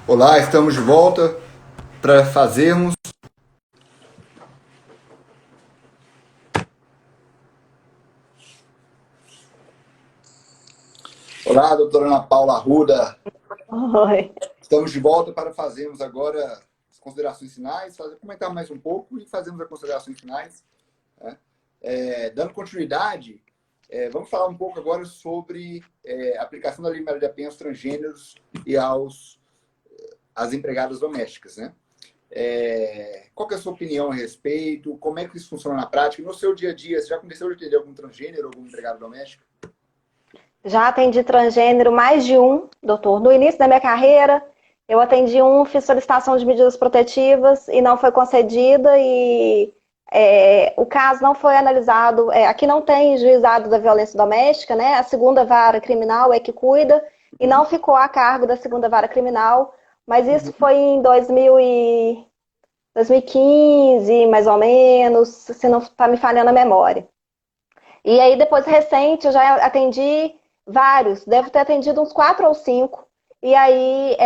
Olá, estamos de volta para fazermos. Olá, doutora Ana Paula Arruda. Oi. Estamos de volta para fazermos agora as considerações finais, comentar mais um pouco e fazermos as considerações finais. Né? Dando continuidade, vamos falar um pouco agora sobre a aplicação da Lei Maria da Penha aos transgêneros e às empregadas domésticas, né? Qual que é a sua opinião a respeito? Como é que isso funciona na prática? No seu dia a dia, você já começou a atender algum transgênero, algum empregado doméstico? Já atendi transgênero mais de um, doutor. No início da minha carreira, eu atendi um, fiz solicitação de medidas protetivas e não foi concedida e o caso não foi analisado. Aqui não tem juizado da violência doméstica, né? A segunda vara criminal é que cuida e não ficou a cargo da segunda vara criminal, mas isso foi em 2015, mais ou menos, se não está me falhando a memória. E aí, depois, recente, eu já atendi vários, devo ter atendido uns 4 ou 5. E aí,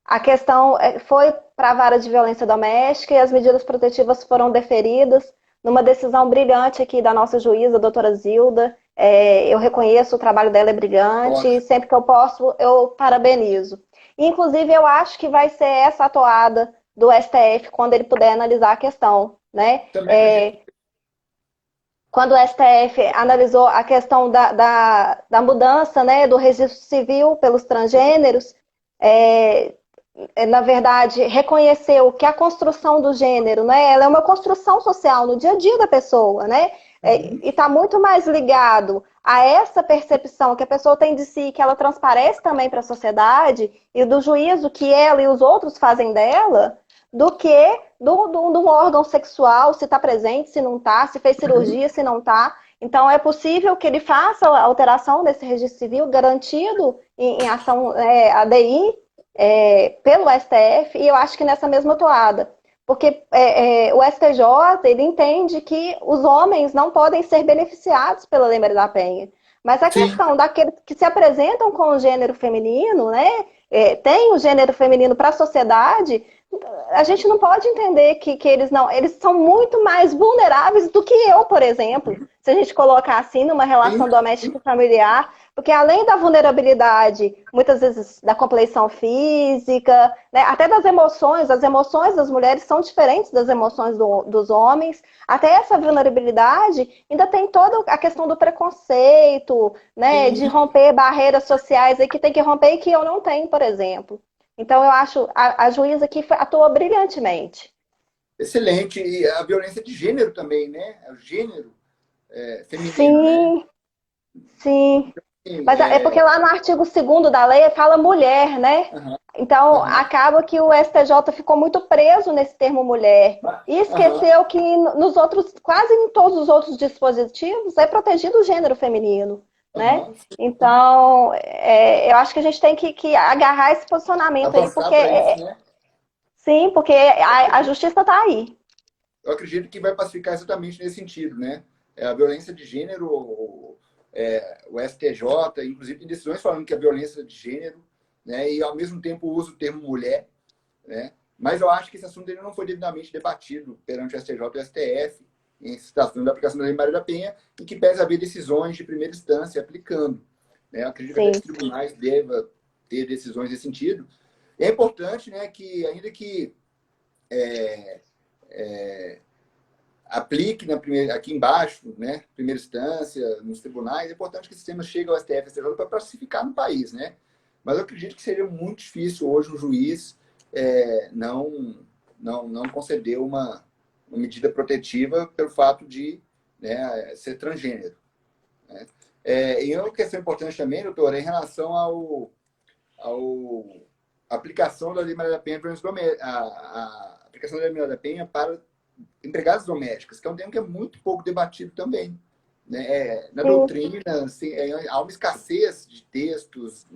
a questão foi para a vara de violência doméstica e as medidas protetivas foram deferidas numa decisão brilhante aqui da nossa juíza, a doutora Zilda. Eu reconheço o trabalho dela, é brilhante, e sempre que eu posso, eu parabenizo. Inclusive, eu acho que vai ser essa a toada do STF quando ele puder analisar a questão, né? Quando o STF analisou a questão da mudança, né, do registro civil pelos transgêneros, na verdade, reconheceu que a construção do gênero, né, ela é uma construção social no dia a dia da pessoa, né, e está muito mais ligado a essa percepção que a pessoa tem de si, que ela transparece também para a sociedade, e do juízo que ela e os outros fazem dela, do que de um órgão sexual, se está presente, se não está, se fez cirurgia, se não está. Então, é possível que ele faça a alteração desse registro civil, garantido em ação ADI, pelo STF, e eu acho que nessa mesma toada. Porque o STJ, ele entende que os homens não podem ser beneficiados pela Lei Maria da Penha. Mas a questão daqueles que se apresentam com o gênero feminino, né, tem o gênero feminino para a sociedade, a gente não pode entender que eles são muito mais vulneráveis do que eu, por exemplo, se a gente colocar assim numa relação doméstica e familiar, porque além da vulnerabilidade, muitas vezes da compleição física, né, até das emoções, as emoções das mulheres são diferentes das emoções dos homens, até essa vulnerabilidade ainda tem toda a questão do preconceito, né, de romper barreiras sociais aí que tem que romper e que eu não tenho, por exemplo. Então, eu acho a juíza aqui atuou brilhantemente. Excelente. E a violência de gênero também, né? O gênero feminino, sim, né? Sim. Mas é porque lá no artigo 2º da lei fala mulher, né? Então, acaba que o STJ ficou muito preso nesse termo mulher. E esqueceu que nos outros, quase em todos os outros dispositivos, é protegido o gênero feminino. Né? Então, eu acho que a gente tem que agarrar esse posicionamento aí, porque isso, né? sim, porque a justiça está aí. Eu acredito que vai pacificar exatamente nesse sentido, né? A violência de gênero, o STJ, inclusive tem decisões falando que a violência de gênero, né? E ao mesmo tempo usa o termo mulher, né? Mas eu acho que esse assunto ele não foi devidamente debatido perante o STJ e o STF em situação da aplicação da Lei Maria da Penha, em que pese haver decisões de primeira instância aplicando. Né? Eu acredito que os tribunais devem ter decisões nesse sentido. E é importante, né, que ainda que aplique aqui embaixo, né, primeira instância, nos tribunais, é importante que esse sistema chegue ao STF e STJ para pacificar no país, né? Mas eu acredito que seria muito difícil hoje um juiz não conceder uma medida protetiva pelo fato de, né, ser transgênero. Né? E uma questão importante também, doutor, é em relação ao aplicação da Lei Maria da Penha, a aplicação da Lei Maria da Penha para empregadas domésticas, que é um tema que é muito pouco debatido também. Né? Na doutrina, assim, há uma escassez de textos,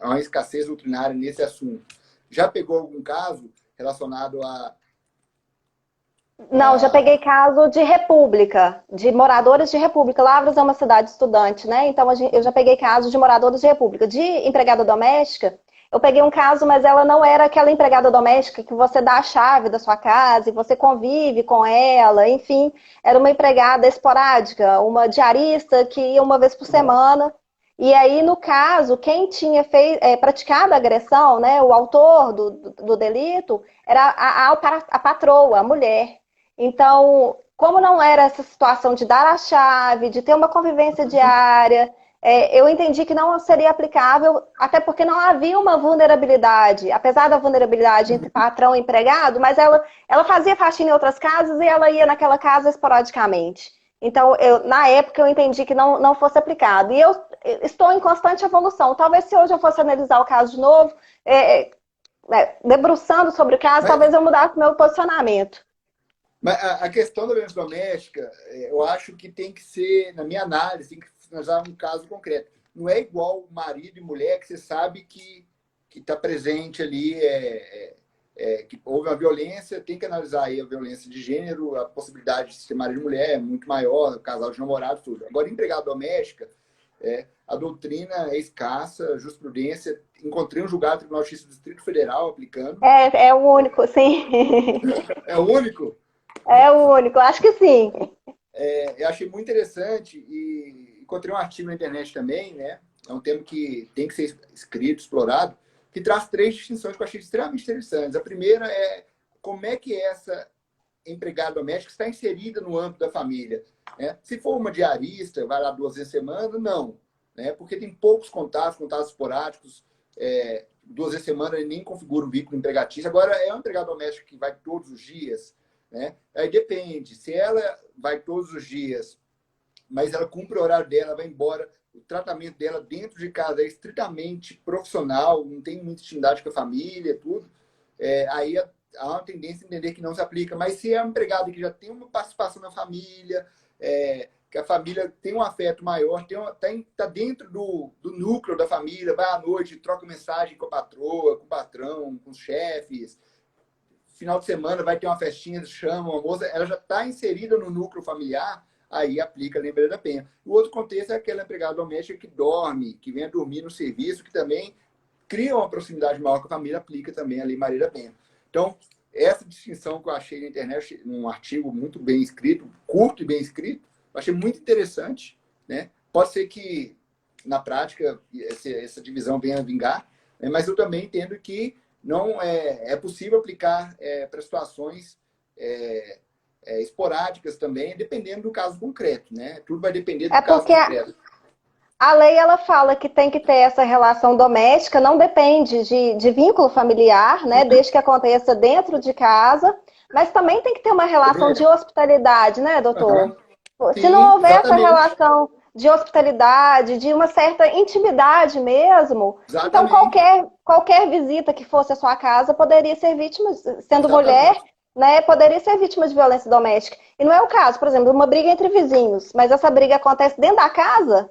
há uma escassez doutrinária nesse assunto. Já pegou algum caso relacionado a... Não, já peguei caso de república, de moradores de república. Lavras é uma cidade estudante, né? Então eu já peguei caso de moradores de república. De empregada doméstica, eu peguei um caso, mas ela não era aquela empregada doméstica que você dá a chave da sua casa e você convive com ela, enfim, era uma empregada esporádica, uma diarista que ia uma vez por semana. E aí, no caso, quem tinha praticado a agressão, né, o autor do delito, era a patroa, a mulher. Então, como não era essa situação de dar a chave, de ter uma convivência diária, eu entendi que não seria aplicável, até porque não havia uma vulnerabilidade, apesar da vulnerabilidade entre patrão e empregado, mas ela fazia faxina em outras casas e ela ia naquela casa esporadicamente. Então, na época, eu entendi que não fosse aplicado. E eu estou em constante evolução. Talvez se hoje eu fosse analisar o caso de novo, debruçando sobre o caso, talvez eu mudasse o meu posicionamento. Mas a questão da violência doméstica, eu acho que tem que ser, na minha análise, tem que analisar um caso concreto. Não é igual marido e mulher que você sabe que está presente ali, que houve uma violência, tem que analisar aí a violência de gênero, a possibilidade de ser marido e mulher é muito maior, casal de namorados, tudo. Agora, empregada doméstica, a doutrina é escassa, a jurisprudência. Encontrei um julgado do Tribunal de Justiça do Distrito Federal aplicando. É o único, sim. É o único? É o único, acho que sim. Eu achei muito interessante e encontrei um artigo na internet também, né? É um tema que tem que ser escrito, explorado, que traz 3 distinções que eu achei extremamente interessantes. A primeira é como é que essa empregada doméstica está inserida no âmbito da família. Né? Se for uma diarista, vai lá 2 vezes por semana, não. Né? Porque tem poucos contatos esporádicos, 2 vezes por semana ele nem configura o vínculo empregatício. Agora, é uma empregada doméstica que vai todos os dias, né? Aí depende. Se ela vai todos os dias, mas ela cumpre o horário dela, vai embora, o tratamento dela dentro de casa é estritamente profissional, não tem muita intimidade com a família, tudo, aí há uma tendência a entender que não se aplica. Mas se é um empregado que já tem uma participação na família, que a família tem um afeto maior, está dentro do núcleo da família, vai à noite, troca mensagem com a patroa, com o patrão, com os chefes, final de semana vai ter uma festinha, chama uma moça, ela já está inserida no núcleo familiar, aí aplica a Lei Maria da Penha. O outro contexto é aquela empregada doméstica que dorme, que vem a dormir no serviço, que também cria uma proximidade maior com a família, aplica também a Lei Maria da Penha. Então, essa distinção que eu achei na internet, num artigo muito bem escrito, curto e bem escrito, eu achei muito interessante, né? Pode ser que, na prática, essa divisão venha a vingar, né? Mas eu também entendo que não é possível aplicar para situações esporádicas também, dependendo do caso concreto, né? Tudo vai depender do caso concreto. A lei, ela fala que tem que ter essa relação doméstica, não depende de vínculo familiar, né? Desde que aconteça dentro de casa, mas também tem que ter uma relação de hospitalidade, né, doutor? Sim, se não houver exatamente. essa relação de hospitalidade, de uma certa intimidade mesmo, Exatamente. Então qualquer visita que fosse à sua casa poderia ser vítima, sendo mulher, né, poderia ser vítima de violência doméstica. E não é o caso, por exemplo, uma briga entre vizinhos, mas essa briga acontece dentro da casa,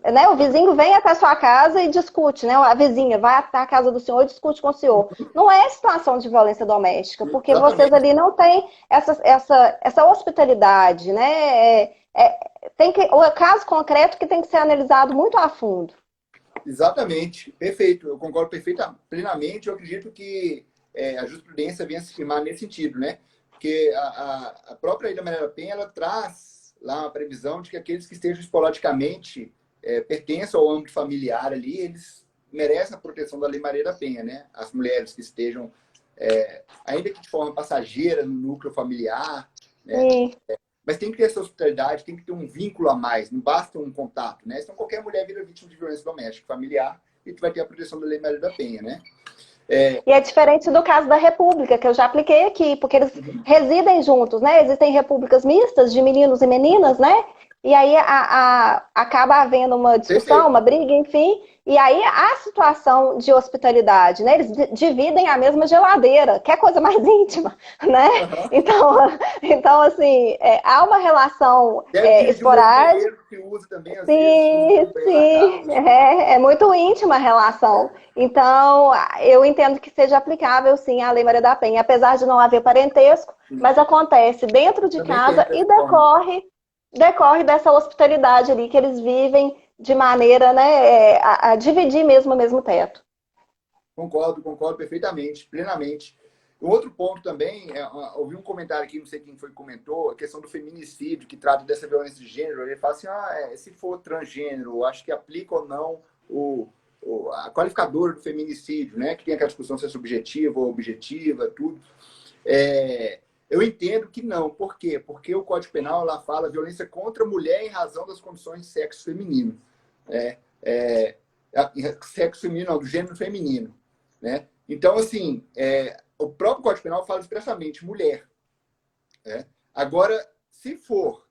né? O vizinho vem até a sua casa e discute, né? A vizinha vai até a casa do senhor e discute com o senhor. Não é situação de violência doméstica, porque vocês ali não têm essa hospitalidade, né? O caso concreto que tem que ser analisado muito a fundo. Exatamente, perfeito. Eu concordo plenamente. Eu acredito que a jurisprudência venha se firmar nesse sentido, né? Porque a própria Lei da Maria da Penha, ela traz lá uma previsão de que aqueles que estejam esporadicamente pertençam ao âmbito familiar ali, eles merecem a proteção da Lei Maria da Penha, né? As mulheres que estejam, ainda que de forma passageira, no núcleo familiar, né? Mas tem que ter essa hospitalidade, tem que ter um vínculo a mais, não basta um contato, né? Senão qualquer mulher vira vítima de violência doméstica familiar e tu vai ter a proteção da Lei Maria da Penha, né? E é diferente do caso da República, que eu já apliquei aqui, porque eles residem juntos, né? Existem repúblicas mistas de meninos e meninas, né? E aí acaba havendo uma discussão, uma briga, enfim. E aí a situação de hospitalidade, né? Eles dividem a mesma geladeira, que é coisa mais íntima, né? Então assim, há uma relação esporádica. Que usa também, às sim, vezes, é muito íntima a relação. Então, eu entendo que seja aplicável, sim, a Lei Maria da Penha, apesar de não haver parentesco, mas acontece dentro de casa e decorre dessa hospitalidade ali que eles vivem de maneira, né, a dividir mesmo o mesmo teto. concordo perfeitamente, plenamente. Um outro ponto também, ouvi um comentário aqui, não sei quem foi que comentou, a questão do feminicídio, que trata dessa violência de gênero. Ele fala assim, se for transgênero, acho que aplica ou não a qualificadora do feminicídio, né? Que tem aquela discussão se é subjetiva ou objetiva, tudo. Eu entendo que não. Por quê? Porque o Código Penal lá fala violência contra a mulher em razão das condições de sexo feminino. Sexo feminino, não, do gênero feminino. Né? Então, assim, o próprio Código Penal fala expressamente mulher. Agora, se for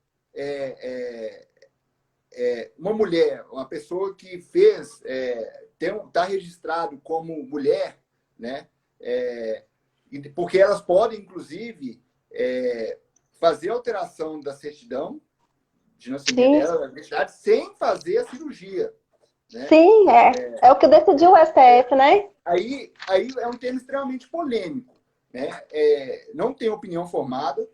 uma mulher, uma pessoa que fez, está registrado como mulher, né? Porque elas podem, inclusive, fazer alteração da certidão de nascimento dela, da identidade, sem fazer a cirurgia. Né? Sim, é o que decidiu o STF, né? Aí é um tema extremamente polêmico. Né? Não tenho opinião formada,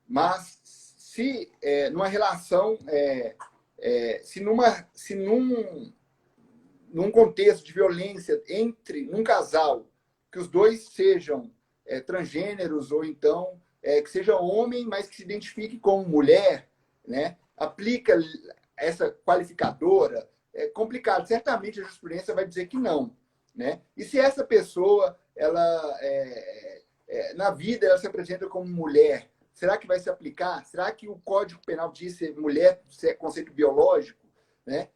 mas se numa relação, se num contexto de violência num casal, que os dois sejam transgêneros ou então que seja homem, mas que se identifique como mulher, né? Aplica essa qualificadora, é complicado. Certamente a jurisprudência vai dizer que não. Né? E se essa pessoa, na vida, ela se apresenta como mulher, será que vai se aplicar? Será que o Código Penal diz ser mulher, se é conceito biológico? Né?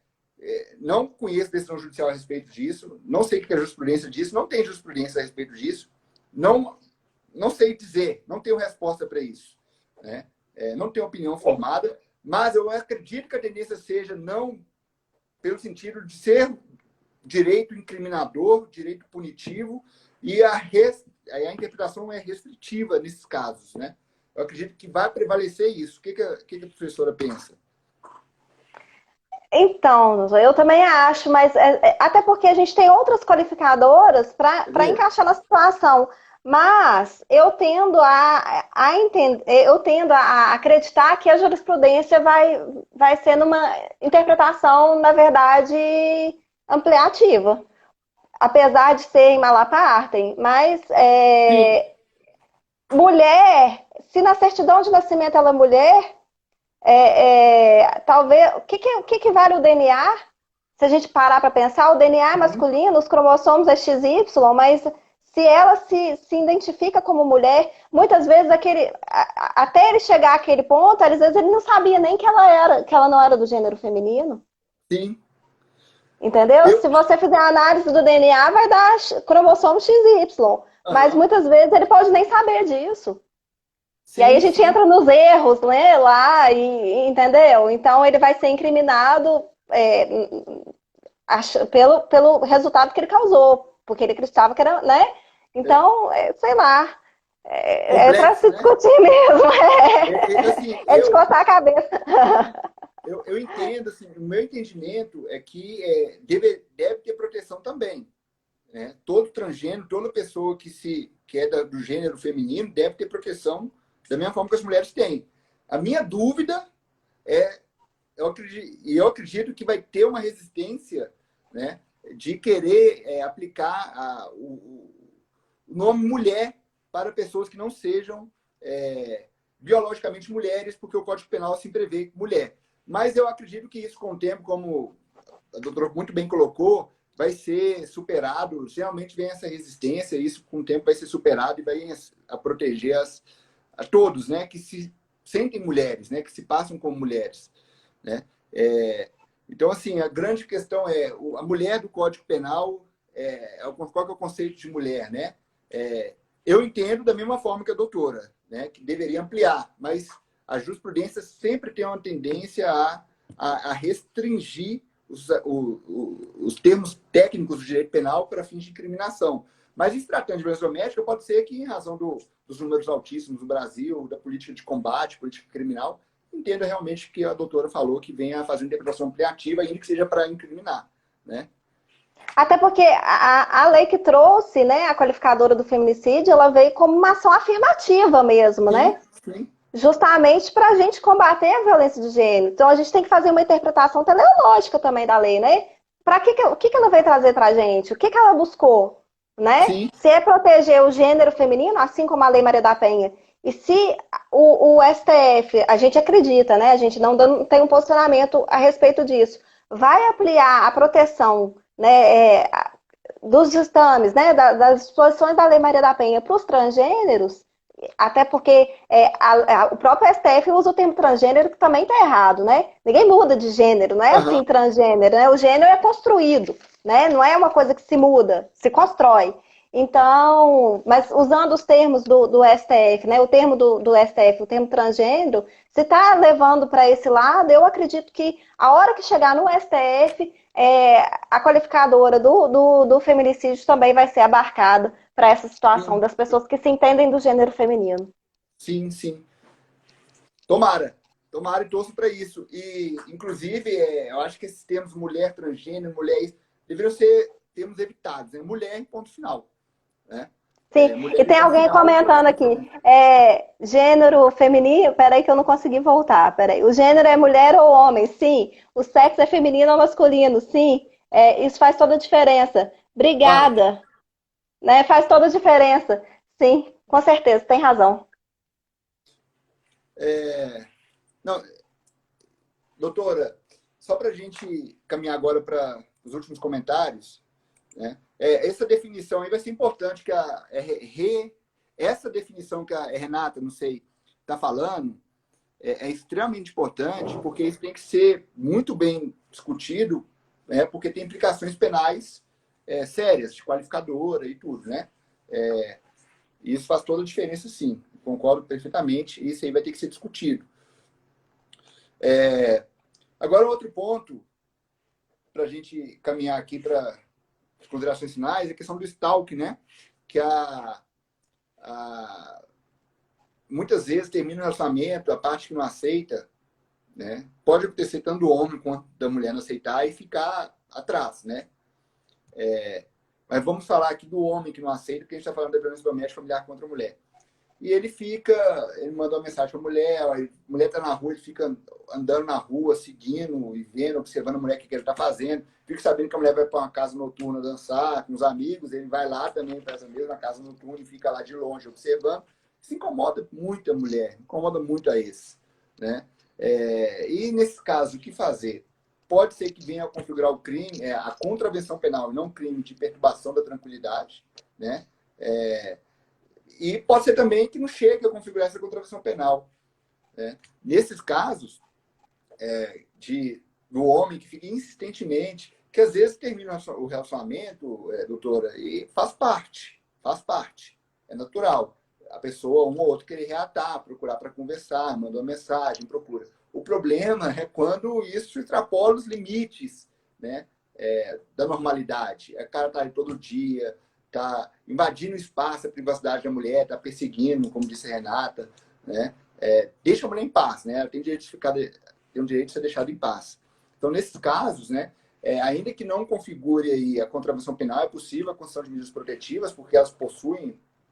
Não conheço decisão judicial a respeito disso, não sei o que a jurisprudência diz, não tem jurisprudência a respeito disso, não sei dizer, não tenho resposta para isso. Né? Não tenho opinião formada, mas eu acredito que a tendência seja não pelo sentido de ser direito incriminador, direito punitivo, e a interpretação é restritiva nesses casos. Né? Eu acredito que vai prevalecer isso. O que a professora pensa? Então, eu também acho, mas até porque a gente tem outras qualificadoras para encaixar na situação. Mas eu tendo a entender, eu tendo a acreditar que a jurisprudência vai ser numa interpretação, na verdade, ampliativa. Apesar de ser em Malapartem, mas mulher, se na certidão de nascimento ela é mulher, talvez. O que vale o DNA? Se a gente parar para pensar, o DNA é masculino, os cromossomos é XY, mas se ela se identifica como mulher, muitas vezes até ele chegar àquele ponto, às vezes ele não sabia nem que ela não era do gênero feminino. Sim. Entendeu? Se você fizer a análise do DNA, vai dar cromossomo XY. Mas muitas vezes ele pode nem saber disso. Sim, e aí a gente entra nos erros, né, lá, entendeu? Então ele vai ser incriminado pelo resultado que ele causou, porque ele acreditava que era, né? Então, sei lá, para se discutir, né? Mesmo. Assim, de cortar a cabeça. Eu entendo, assim, o meu entendimento é que deve ter proteção também. Né? Todo transgênero, toda pessoa que é do gênero feminino deve ter proteção da mesma forma que as mulheres têm. A minha dúvida eu acredito que vai ter uma resistência, né, de querer aplicar o nome mulher para pessoas que não sejam biologicamente mulheres, porque o Código Penal assim prevê mulher. Mas eu acredito que isso, com o tempo, como a doutora muito bem colocou, vai ser superado. Geralmente vem essa resistência, e isso com o tempo vai ser superado e vai a proteger a todos, né, que se sentem mulheres, né, que se passam como mulheres. Né? Então, assim, a grande questão a mulher do Código Penal, qual que é o conceito de mulher? Né? Eu entendo da mesma forma que a doutora, né, que deveria ampliar, mas a jurisprudência sempre tem uma tendência a restringir os termos técnicos do direito penal para fins de incriminação. Mas, em se tratando de violência doméstica, pode ser que, em razão dos números altíssimos do Brasil, da política de combate, política criminal, entenda realmente que a doutora falou, que venha a fazer uma interpretação ampliativa, ainda que seja para incriminar. Né? Até porque a lei que trouxe, né, a qualificadora do feminicídio, ela veio como uma ação afirmativa mesmo, sim, né? Sim. Justamente para a gente combater a violência de gênero. Então, a gente tem que fazer uma interpretação teleológica também da lei, né? o que que ela veio trazer pra gente? O que que ela buscou, né? Sim, Se é proteger o gênero feminino, assim como a Lei Maria da Penha, e se o STF, a gente acredita, né? A gente não tem um posicionamento a respeito disso, vai ampliar a proteção, né, dos ditames, né, das disposições da Lei Maria da Penha para os transgêneros, até porque o próprio STF usa o termo transgênero, que também está errado, né? Ninguém muda de gênero, não é aham, assim transgênero, né? O gênero é construído, né? Não é uma coisa que se muda, se constrói. Então, mas usando os termos do STF, né? O termo do STF, o termo transgênero, se está levando para esse lado, eu acredito que a hora que chegar no STF, a qualificadora do feminicídio também vai ser abarcada para essa situação sim, das pessoas que se entendem do gênero feminino. sim, sim. Tomara. Tomara e torço para isso. E, inclusive, eu acho que esses termos mulher, transgênero, mulher, isso, deveriam ser termos evitados. Né? Mulher, ponto final. Né? Sim, e Mulher e tem ponto alguém final, comentando aqui, transgênero. gênero feminino, peraí que eu não consegui voltar, peraí. O gênero é mulher ou homem? Sim. O sexo é feminino ou masculino? Sim. Isso faz toda a diferença. Faz. Obrigada, né? Faz toda a diferença. Sim, com certeza, tem razão. É, não, doutora, só para a gente caminhar agora para os últimos comentários, né? Essa definição aí vai ser importante que essa definição que a Renata, não sei, está falando, é extremamente importante, porque isso tem que ser muito bem discutido, né? Porque tem implicações penais sérias, de qualificadora e tudo, né? Isso faz toda a diferença, sim. Concordo perfeitamente. Isso aí vai ter que ser discutido. Agora, outro ponto, para a gente caminhar aqui para as considerações finais, é a questão do stalk, né? Que muitas vezes termina o relacionamento, a parte que não aceita, né? Pode acontecer tanto do homem quanto da mulher não aceitar e ficar atrás, né? Mas vamos falar aqui do homem que não aceita, porque a gente está falando da violência doméstica familiar contra a mulher. E ele manda uma mensagem para a mulher está na rua, ele fica andando na rua, seguindo e vendo, observando a mulher, o que ela está fazendo. Fica sabendo que a mulher vai para uma casa noturna dançar com os amigos, ele vai lá também para essa mesma casa noturna e fica lá de longe observando. Isso incomoda muito a mulher, incomoda muito a esse, né? E nesse caso, o que fazer? Pode ser que venha a configurar o crime, a contravenção penal, não crime de perturbação da tranquilidade, né? E pode ser também que não chegue a configurar essa contravenção penal. Né? Nesses casos, do homem que fica insistentemente, que às vezes termina o relacionamento, doutora, e faz parte, é natural. A pessoa, um ou outro, querer reatar, procurar para conversar, manda uma mensagem, procura. O problema é quando isso extrapola os limites, né, da normalidade. O cara está ali todo dia, está invadindo o espaço, a privacidade da mulher, está perseguindo, como disse a Renata, né? Deixa a mulher em paz, né? Ela tem direito tem o direito de ser deixada em paz. Então, nesses casos, né, ainda que não configure aí a contravenção penal, é possível a concessão de medidas protetivas, porque elas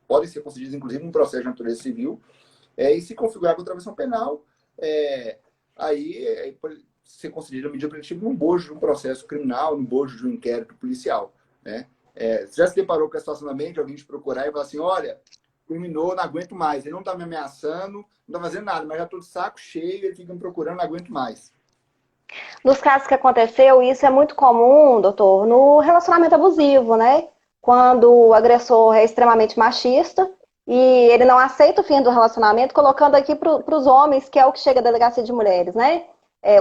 podem ser concedidas, inclusive, num processo de natureza civil, e se configurar a contravenção penal, aí pode ser concedida a medida protetiva num bojo de um processo criminal, num bojo de um inquérito policial, né? Você já se deparou com a situação também de alguém te procurar e falar assim, olha, terminou, não aguento mais, ele não está me ameaçando, não está fazendo nada, mas já estou de saco cheio, ele fica me procurando, não aguento mais. Nos casos que aconteceu, isso é muito comum, doutor, no relacionamento abusivo, né? Quando o agressor é extremamente machista e ele não aceita o fim do relacionamento, colocando aqui para os homens, que é o que chega à delegacia de mulheres, né?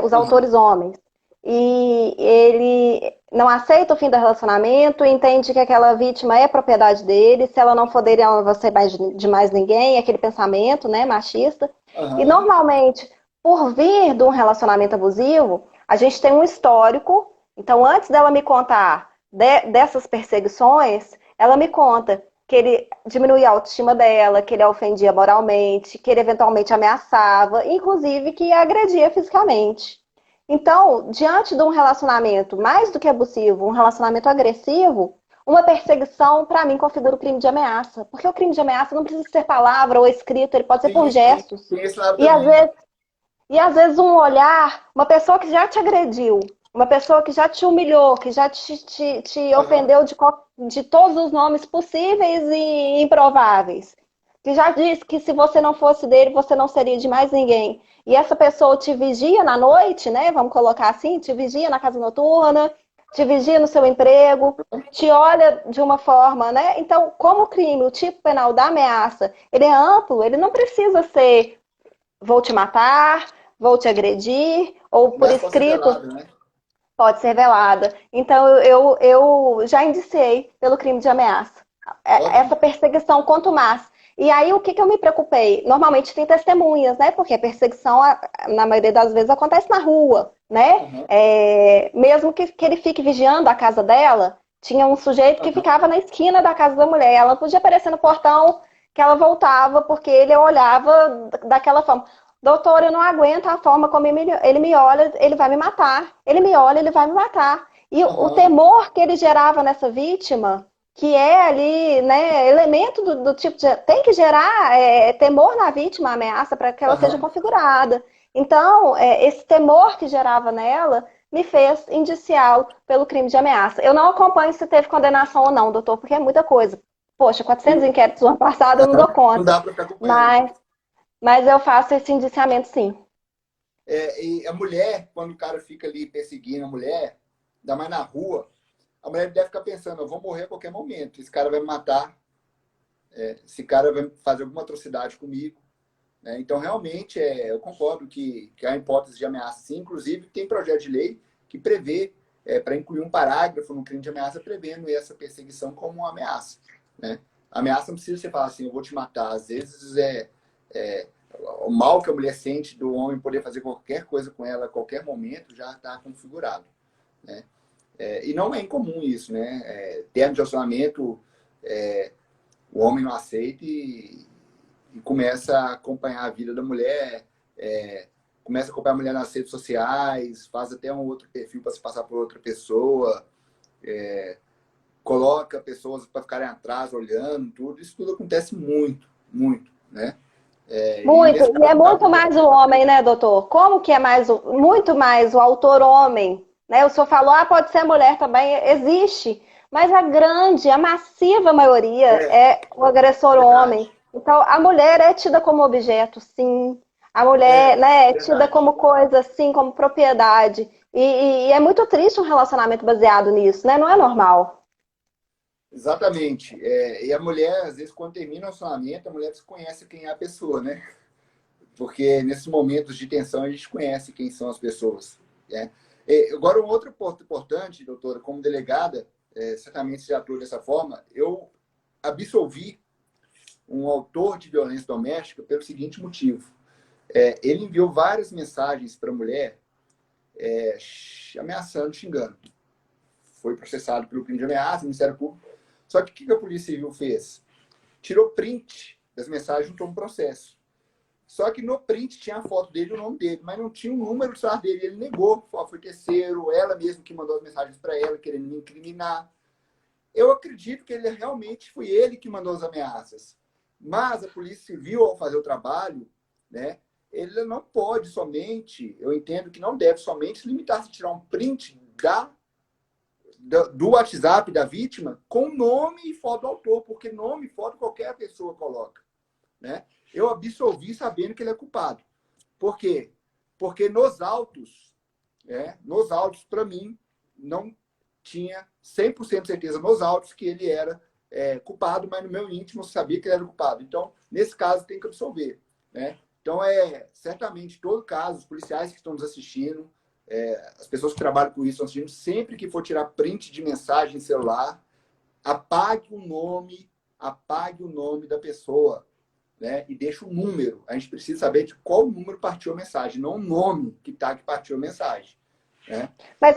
Os Uhum. autores homens. E ele não aceita o fim do relacionamento, entende que aquela vítima é propriedade dele, se ela não for dele, ela não vai ser de mais ninguém, aquele pensamento, né, machista. E Uhum. normalmente, por vir de um relacionamento abusivo, a gente tem um histórico. Então, antes dela me contar dessas perseguições, ela me conta que ele diminuía a autoestima dela, que ele a ofendia moralmente, que ele eventualmente ameaçava, inclusive que a agredia fisicamente. Então, diante de um relacionamento mais do que abusivo, um relacionamento agressivo, uma perseguição, para mim, configura o crime de ameaça. Porque o crime de ameaça não precisa ser palavra ou escrito, ele pode ser por Sim, gestos. tem esse lado E às também. vezes, um olhar, uma pessoa que já te agrediu, uma pessoa que já te humilhou, que já te Aham. ofendeu de todos os nomes possíveis e improváveis, que já disse que se você não fosse dele, você não seria de mais ninguém. E essa pessoa te vigia na noite, né? Vamos colocar assim, te vigia na casa noturna, te vigia no seu emprego, te olha de uma forma, né? Então, como o crime, o tipo penal da ameaça, ele é amplo, ele não precisa ser vou te matar, vou te agredir, ou por Mas pode ser escrito, velado, né? pode ser velada. Então, eu já indiciei pelo crime de ameaça. Essa Ótimo. perseguição contumaz. E aí, o que, que eu me preocupei? Normalmente tem testemunhas, né? Porque a perseguição, na maioria das vezes, acontece na rua, né? Aham. Mesmo que ele fique vigiando a casa dela, tinha um sujeito que Aham. ficava na esquina da casa da mulher. Ela podia aparecer no portão que ela voltava, porque ele olhava daquela forma. Doutor, eu não aguento a forma como ele me olha, ele vai me matar. Ele me olha, ele vai me matar. E o Aham. temor que ele gerava nessa vítima, que é ali, né, elemento do tipo de. Tem que gerar temor na vítima, ameaça, para que ela seja Aham. configurada. Então, esse temor que gerava nela me fez indiciá-lo pelo crime de ameaça. Eu não acompanho se teve condenação ou não, doutor, porque é muita coisa. Poxa, 400 Sim. inquéritos no ano passado, eu não dou Não conta. dá para ficar acompanhando. Mas mas eu faço esse indiciamento sim. E a mulher, quando o cara fica ali perseguindo a mulher, ainda mais na rua, a mulher deve ficar pensando, eu vou morrer a qualquer momento, esse cara vai me matar, esse cara vai fazer alguma atrocidade comigo. Né? Então, realmente, eu concordo que há hipótese de ameaça, sim. Inclusive, tem projeto de lei que prevê, para incluir um parágrafo no crime de ameaça, prevendo essa perseguição como uma ameaça. Né? A ameaça não precisa você falar assim, eu vou te matar. Às vezes, é o mal que a mulher sente do homem poder fazer qualquer coisa com ela a qualquer momento já está configurado. Né? E não é incomum isso. Né? Termo de relacionamento, o homem não aceita e começa a acompanhar a vida da mulher, começa a acompanhar a mulher nas redes sociais, faz até um outro perfil para se passar por outra pessoa, coloca pessoas para ficarem atrás olhando, tudo. Isso tudo acontece muito, muito, né? E Muito, nesse e caso é do muito Gabriel, mais o homem, né, doutor? Como que é mais muito mais o autor homem, né? O senhor falou, pode ser mulher também, existe, mas a grande, a massiva maioria é o agressor homem. verdade, Então, a mulher é tida como objeto, sim. A mulher, é né, é tida verdade. como coisa, sim, como propriedade. E é muito triste um relacionamento baseado nisso, né? Não é normal. Exatamente. E a mulher, às vezes, quando termina o relacionamento, a mulher desconhece quem é a pessoa, né? Porque nesses momentos de tensão a gente conhece quem são as pessoas. Né? Agora, um outro ponto importante, doutora, como delegada, certamente você já atuou dessa forma, eu absolvi um autor de violência doméstica pelo seguinte motivo. Ele enviou várias mensagens para a mulher ameaçando, xingando. Foi processado pelo crime de ameaça, Ministério Público. Só que o que a Polícia Civil fez? Tirou print das mensagens e juntou um processo. Só que no print tinha a foto dele e o nome dele, mas não tinha o número do celular dele. Ele negou, foi terceiro, ela mesma que mandou as mensagens para ela, querendo me incriminar. Eu acredito que ele realmente foi ele que mandou as ameaças. Mas a Polícia Civil, ao fazer o trabalho, né, ele não pode somente, eu entendo que não deve somente limitar-se a tirar um print do WhatsApp da vítima com nome e foto do autor, porque nome e foto qualquer pessoa coloca. Né? Eu absolvi sabendo que ele é culpado. Por quê? Porque nos autos, para mim, não tinha 100% de certeza nos autos que ele era culpado, mas no meu íntimo eu sabia que ele era culpado. Então, nesse caso, tem que absolver. Né? Então, certamente, todo caso, os policiais que estão nos assistindo, as pessoas que trabalham com isso estão assistindo, sempre que for tirar print de mensagem celular, apague o nome da pessoa. Né? E deixa o número. A gente precisa saber de qual número partiu a mensagem, não o nome que partiu a mensagem. Né? Mas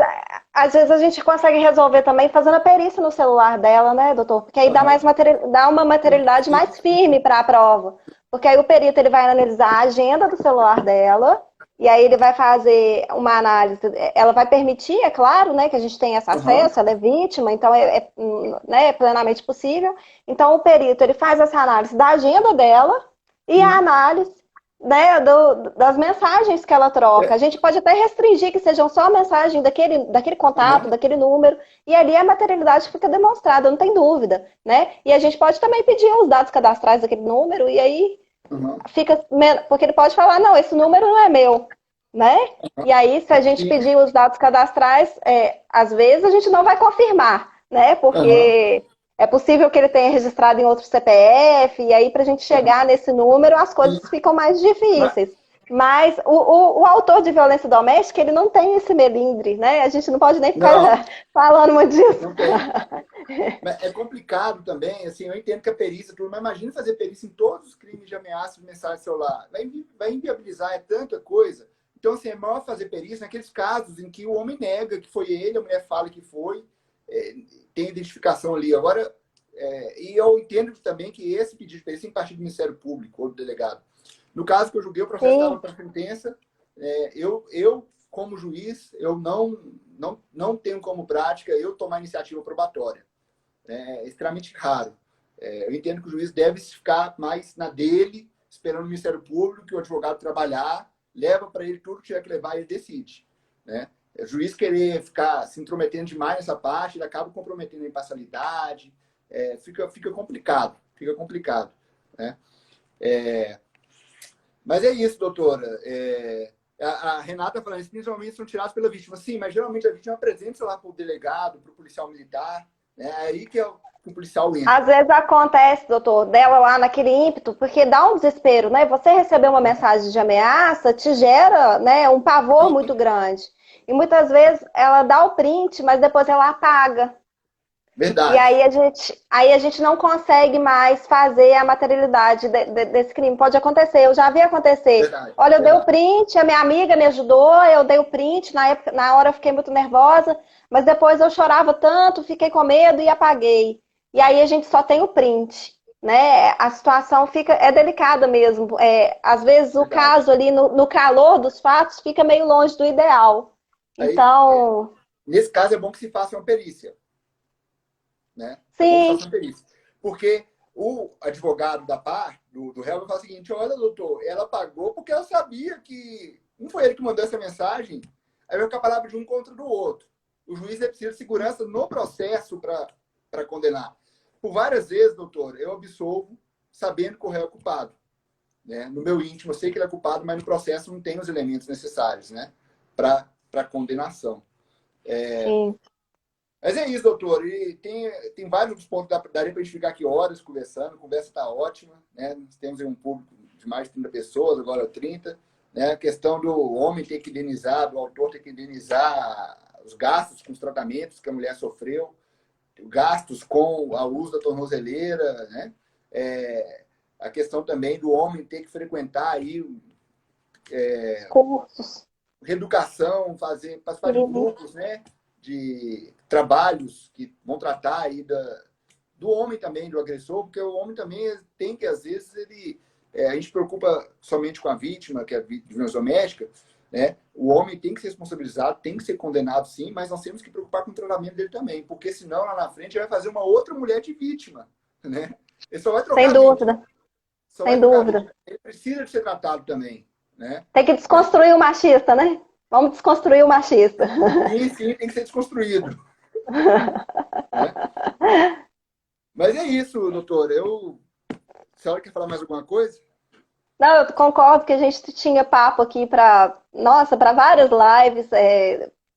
às vezes a gente consegue resolver também fazendo a perícia no celular dela, né, doutor? Porque aí dá Uhum. dá uma materialidade mais firme para a prova. Porque aí o perito ele vai analisar a agenda do celular dela e aí ele vai fazer uma análise. Ela vai permitir, é claro, né, que a gente tenha esse Uhum. acesso, ela é vítima, então né, é plenamente possível. Então o perito ele faz essa análise da agenda dela e a Sim. análise né, das mensagens que ela troca. A gente pode até restringir que sejam só a mensagem daquele contato, Uhum, daquele número, e ali a materialidade fica demonstrada, não tem dúvida, né? E a gente pode também pedir os dados cadastrais daquele número, e aí uhum. fica, porque ele pode falar, não, esse número não é meu, né? E aí, se a gente Sim. pedir os dados cadastrais, às vezes a gente não vai confirmar, né? Uhum, Porque é possível que ele tenha registrado em outro CPF, e aí, para a gente uhum. chegar nesse número, as Sim. coisas ficam mais Mas, difíceis. Mas o autor de violência doméstica, ele não tem esse melindre, né? A gente não pode nem não, ficar falando muito disso. não tem. Mas é complicado também, assim, eu entendo que a perícia, tudo, mas imagina fazer perícia em todos os crimes de ameaça de mensagem celular. Vai inviabilizar, é tanta coisa. Então, assim, é melhor fazer perícia naqueles casos em que o homem nega que foi ele, a mulher fala que foi, tem identificação ali. Agora, e eu entendo também que esse pedido de perícia tem que partir do Ministério Público ou do delegado. No caso que eu julguei, o processo estava Sim, para sentença. Como juiz, eu não tenho como prática eu tomar iniciativa probatória. É extremamente raro. Eu entendo que o juiz deve ficar mais na dele, esperando o Ministério Público, que o advogado trabalhar, leva para ele tudo que tiver que levar e ele decide. Né? O juiz querer ficar se intrometendo demais nessa parte, ele acaba comprometendo a imparcialidade, fica complicado, fica complicado. Né? Mas é isso, doutora. A Renata falando isso, principalmente são tirados pela vítima. Sim, mas geralmente a vítima apresenta lá para o delegado, para o policial militar. É aí que o policial às entra. vezes acontece, doutor, dela lá naquele ímpeto, porque dá um desespero, né? Você receber uma mensagem de ameaça te gera, né, um pavor muito grande. E muitas vezes ela dá o print, mas depois ela apaga. E Verdade. aí a gente não consegue mais fazer a materialidade desse crime. Pode acontecer, eu já vi acontecer. Verdade. Olha, eu dei o Verdade. print, a minha amiga me ajudou, eu dei o print, na hora eu fiquei muito nervosa, mas depois eu chorava tanto, fiquei com medo e apaguei. E aí a gente só tem o print, né? A situação é delicada mesmo. Às vezes o Verdade. caso ali no calor dos fatos fica meio longe do ideal. Aí, Então, nesse caso, é bom que se faça uma perícia. Né? É bom que se sim, faça uma perícia. Porque o advogado da parte, do réu, vai falar o seguinte: olha, doutor, ela pagou porque ela sabia que não foi ele que mandou essa mensagem. Aí vai ficar a palavra de um contra do outro. O juiz precisa de segurança no processo para condenar. Por várias vezes, doutor, eu absolvo sabendo que o réu é culpado. Né? No meu íntimo, eu sei que ele é culpado, mas no processo não tem os elementos necessários, né? Para condenação. sim. Mas é isso, doutor. E tem vários pontos que daria para a gente ficar aqui horas conversando. A conversa está ótima. Né? Nós temos aí um público de mais de 30 pessoas, agora 30. Né? A questão do homem ter que indenizar, do autor ter que indenizar os gastos com os tratamentos que a mulher sofreu, gastos com o uso da tornozeleira, né? A questão também do homem ter que frequentar aí Cursos. reeducação, participar de Sim. grupos, né? De trabalhos que vão tratar aí do homem também, do agressor, porque o homem também tem que, às vezes, a gente preocupa somente com a vítima, que é a violência doméstica, né? O homem tem que ser responsabilizado, tem que ser condenado, sim, mas nós temos que preocupar com o tratamento dele também, porque senão, lá na frente, ele vai fazer uma outra mulher de vítima, né? Ele só vai Sem trocar a vítima, dúvida, só vai sem trocar a vítima. dúvida. Ele precisa de ser tratado também, né? Tem que desconstruir o machista, né? Vamos desconstruir o machista. Sim, sim, tem que ser desconstruído, né? Mas é isso, doutor. A senhora quer falar mais alguma coisa? Não, eu concordo que a gente tinha papo aqui para, nossa, para várias lives.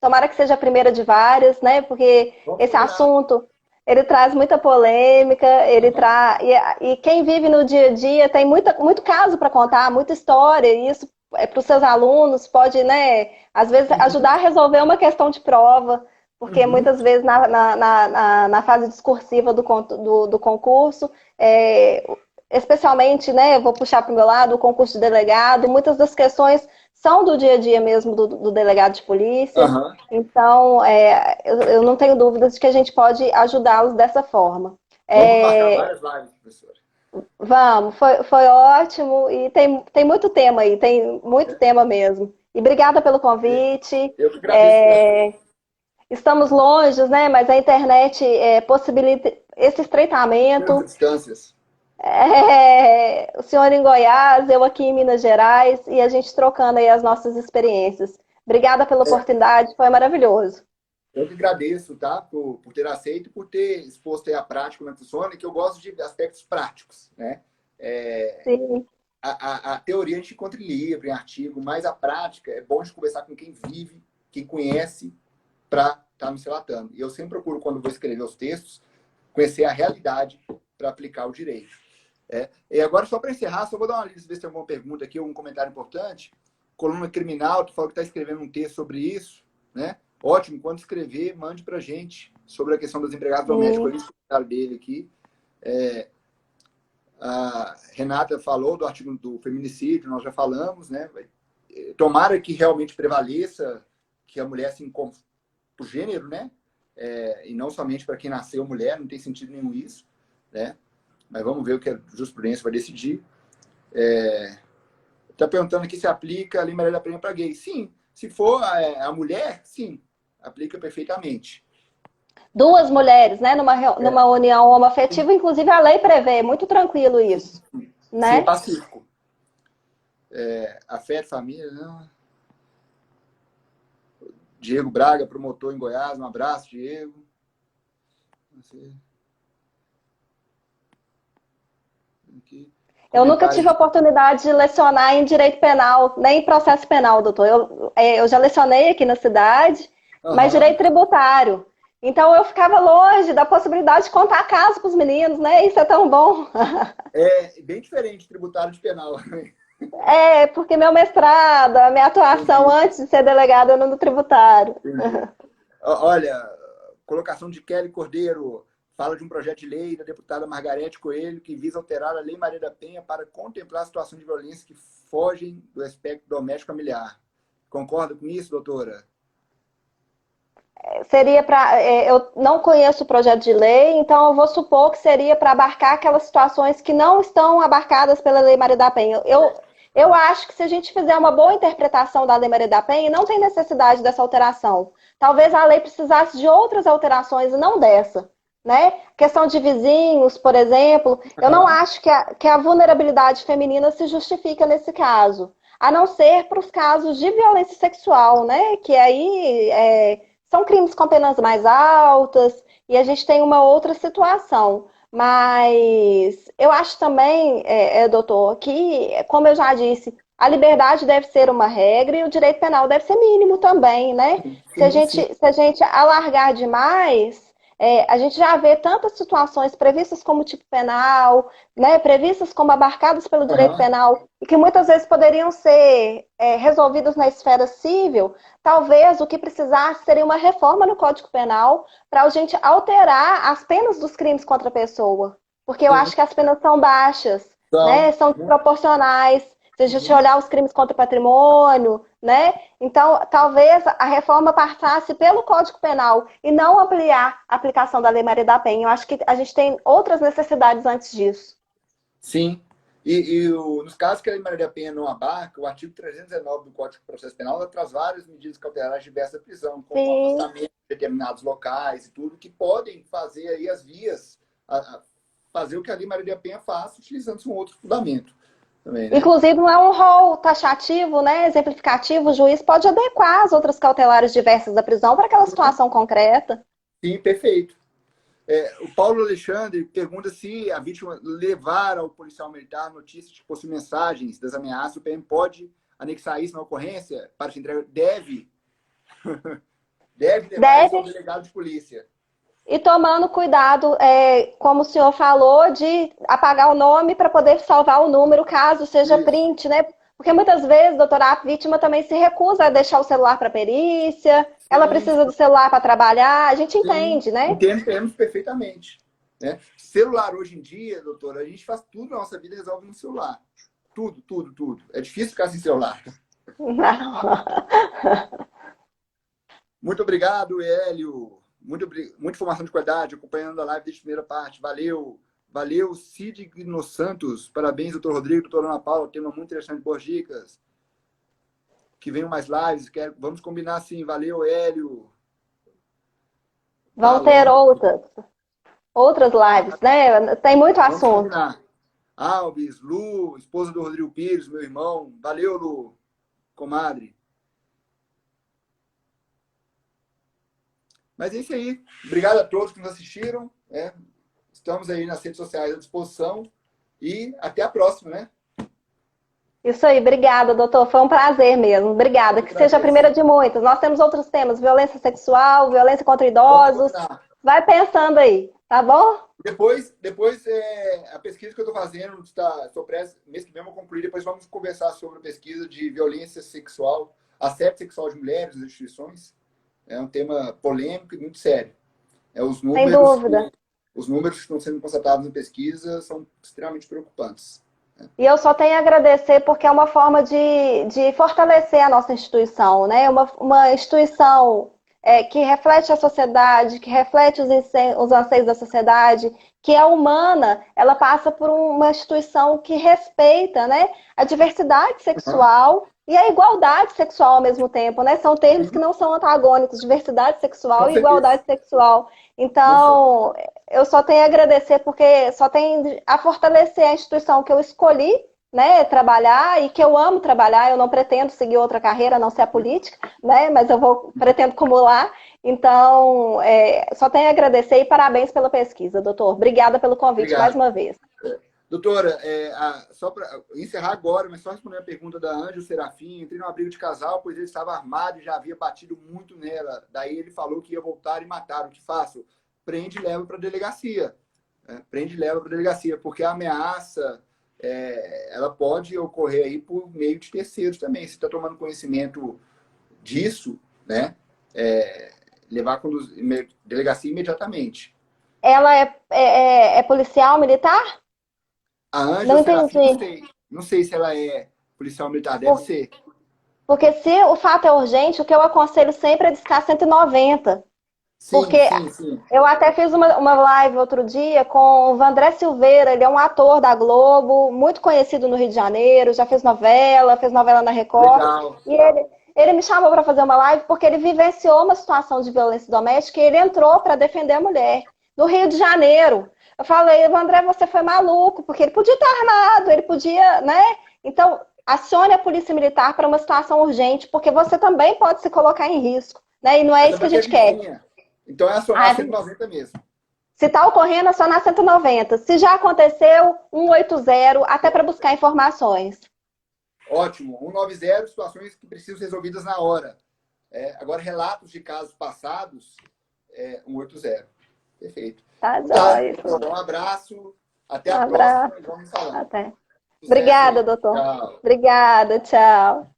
Tomara que seja a primeira de várias, né? Porque Vamos esse combinar. assunto ele traz muita polêmica, Uhum. e quem vive no dia a dia tem muito caso para contar, muita história. E isso para os seus alunos pode, né? Às vezes Uhum. ajudar a resolver uma questão de prova. Porque Uhum. muitas vezes na fase discursiva do concurso, é, especialmente, né, eu vou puxar para o meu lado, o concurso de delegado, muitas das questões são do dia a dia mesmo do delegado de polícia, Aham. então eu não tenho dúvidas de que a gente pode ajudá-los dessa forma. Vamos marcar É, várias lives, professora. vamos, foi ótimo e tem muito tema aí, tem muito tema mesmo. E obrigada pelo convite. Eu que agradeço pela sua. É, estamos longe, né, mas a internet possibilita esse Temos estreitamento. distâncias. O senhor em Goiás, eu aqui em Minas Gerais, e a gente trocando aí as nossas experiências. Obrigada pela oportunidade, foi maravilhoso. Eu que agradeço, tá? Por ter aceito e por ter exposto aí a prática, como é que funciona, que eu gosto de aspectos práticos, né? É, Sim. a teoria a gente encontra em livro, em artigo, mas a prática é bom de conversar com quem vive, quem conhece, para estar me relatando. E eu sempre procuro, quando vou escrever os textos, conhecer a realidade para aplicar o direito. E agora, só para encerrar, só vou dar uma lista, ver se tem alguma pergunta aqui, algum comentário importante. Coluna criminal, tu falou que está escrevendo um texto sobre isso, né? Ótimo, quando escrever, mande para a gente sobre a questão das empregadas domésticas. Eu li o comentário dele aqui. A Renata falou do artigo do feminicídio, nós já falamos, né? Tomara que realmente prevaleça que a mulher se encontre por gênero, né? E não somente para quem nasceu mulher, não tem sentido nenhum isso, né? Mas vamos ver o que a jurisprudência vai decidir. Está perguntando aqui se aplica a Lei Maria da Penha para gay. Sim, se for a mulher, sim, aplica perfeitamente. Duas mulheres, né, numa união homoafetiva, inclusive a lei prevê, muito tranquilo isso, Sim, né? pacífico. Afeto, família, não. Diego Braga, promotor em Goiás, um abraço, Diego. Aqui. Eu nunca tive a oportunidade de lecionar em direito penal, nem em processo penal, doutor. Eu já lecionei aqui na cidade, mas direito tributário. Então eu ficava longe da possibilidade de contar casos para os meninos, né? Isso é tão bom. É bem diferente tributário de penal. Porque meu mestrado, a minha atuação antes de ser delegada no tributário. Olha, colocação de Kelly Cordeiro fala de um projeto de lei da deputada Margarete Coelho que visa alterar a Lei Maria da Penha para contemplar situações de violência que fogem do aspecto doméstico familiar. Concorda com isso, doutora? Seria para. Eu não conheço o projeto de lei, então eu vou supor que seria para abarcar aquelas situações que não estão abarcadas pela Lei Maria da Penha. Eu acho que se a gente fizer uma boa interpretação da Lei Maria da Penha, não tem necessidade dessa alteração. Talvez a lei precisasse de outras alterações e não dessa. Né? Questão de vizinhos, por exemplo, eu não acho que a vulnerabilidade feminina se justifica nesse caso, a não ser para os casos de violência sexual, né? Que aí são crimes com penas mais altas e a gente tem uma outra situação. Mas eu acho também, doutor, que, como eu já disse, a liberdade deve ser uma regra e o direito penal deve ser mínimo também, né? Se a gente alargar demais, a gente já vê tantas situações previstas como tipo penal, né, previstas como abarcadas pelo direito penal, e que muitas vezes poderiam ser resolvidas na esfera civil. Talvez o que precisasse seria uma reforma no Código Penal para a gente alterar as penas dos crimes contra a pessoa. Porque eu acho que as penas são baixas, né, são desproporcionais. Se a gente olhar os crimes contra o patrimônio, né? Então, talvez a reforma passasse pelo Código Penal e não ampliar a aplicação da Lei Maria da Penha. Eu acho que a gente tem outras necessidades antes disso. Sim. Nos casos que a Lei Maria da Penha não abarca, o artigo 319 do Código de Processo Penal traz várias medidas cautelares diversas da prisão, como o afastamento de determinados locais e tudo, que podem fazer aí as vias, fazer o que a Lei Maria da Penha faz, utilizando-se um outro fundamento. Também, né? Inclusive, não é um rol taxativo, né, exemplificativo, o juiz pode adequar as outras cautelares diversas da prisão para aquela situação concreta. Sim, perfeito. O Paulo Alexandre pergunta se a vítima levar ao policial militar notícias de que possui mensagens das ameaças, o PM pode anexar isso na ocorrência para se entregar? Deve. Deve levar isso ao delegado de polícia. E tomando cuidado, como o senhor falou, de apagar o nome para poder salvar o número, caso seja print, né? Porque muitas vezes, doutora, a vítima também se recusa a deixar o celular para perícia, ela precisa do celular para trabalhar, a gente entende, né? Entendemos perfeitamente. Né? Celular hoje em dia, doutora, a gente faz tudo na nossa vida, resolve no celular. Tudo, tudo, tudo. É difícil ficar sem celular. Não. Muito obrigado, Hélio. Muita informação de qualidade, acompanhando a live desde a primeira parte. Valeu. Valeu, Cid nos Santos. Parabéns, doutor Rodrigo, doutora Ana Paula. Tema muito interessante, boas dicas. Que venham mais lives. Vamos combinar sim. Valeu, Hélio. Vão ter outras lives, né? Tem muito assunto. Alves, Lu, esposa do Rodrigo Pires, meu irmão. Valeu, Lu, comadre. Mas é isso aí. Obrigado a todos que nos assistiram. Estamos aí nas redes sociais à disposição. E até a próxima, né? Isso aí, obrigada, doutor. Foi um prazer mesmo. Obrigada. Que seja a primeira de muitas. Nós temos outros temas: violência sexual, violência contra idosos. Vai pensando aí, tá bom? Depois a pesquisa que eu estou fazendo, estou prestes, mês que vem eu vou concluir, depois vamos conversar sobre a pesquisa de violência sexual, assédio sexual de mulheres nas instituições. É um tema polêmico e muito sério. Sem dúvida. Os números que estão sendo constatados na pesquisa são extremamente preocupantes. E eu só tenho a agradecer porque é uma forma de fortalecer a nossa instituição, né? Uma instituição que reflete a sociedade, que reflete os anseios da sociedade, que é humana, ela passa por uma instituição que respeita, né, a diversidade sexual e a igualdade sexual ao mesmo tempo, né? São termos que não são antagônicos, diversidade sexual e igualdade sexual. Então, eu só tenho a agradecer porque só tem a fortalecer a instituição que eu escolhi, né, trabalhar e que eu amo trabalhar. Eu não pretendo seguir outra carreira, a não ser a política, né, mas pretendo acumular. Então, só tenho a agradecer e parabéns pela pesquisa, doutor. Obrigada pelo convite mais uma vez. Doutora, só para encerrar agora, mas só responder a pergunta da Ângelo Serafim. Entrei numa briga de casal, pois ele estava armado e já havia batido muito nela. Daí ele falou que ia voltar e matar. O que faço? Prende e leva para a delegacia. Prende e leva para a delegacia, porque a ameaça ela pode ocorrer aí por meio de terceiros também. Se está tomando conhecimento disso, né? Levar para a delegacia imediatamente. Ela é policial militar? A Ângela Serafim, não sei se ela é policial militar, deve ser. Porque se o fato é urgente, o que eu aconselho sempre é discar 190. Sim, porque sim. Eu até fiz uma live outro dia com o Vandré Silveira, ele é um ator da Globo, muito conhecido no Rio de Janeiro, já fez novela na Record. Legal. E ele me chamou para fazer uma live porque ele vivenciou uma situação de violência doméstica e ele entrou para defender a mulher, no Rio de Janeiro. Eu falei, André, você foi maluco, porque ele podia estar armado, ele podia, né? Então, acione a polícia militar para uma situação urgente, porque você também pode se colocar em risco, né? E não é isso que a gente quer. Então é acionar 190 mesmo. Se está ocorrendo, é acionar 190. Se já aconteceu, 180, até para buscar informações. Ótimo. 190, situações que precisam ser resolvidas na hora. Agora, relatos de casos passados, 180. Perfeito. Tá, jóia. Um abraço. Até a próxima. Vamos falar. Até. Obrigada, doutor. Tchau. Obrigada, tchau.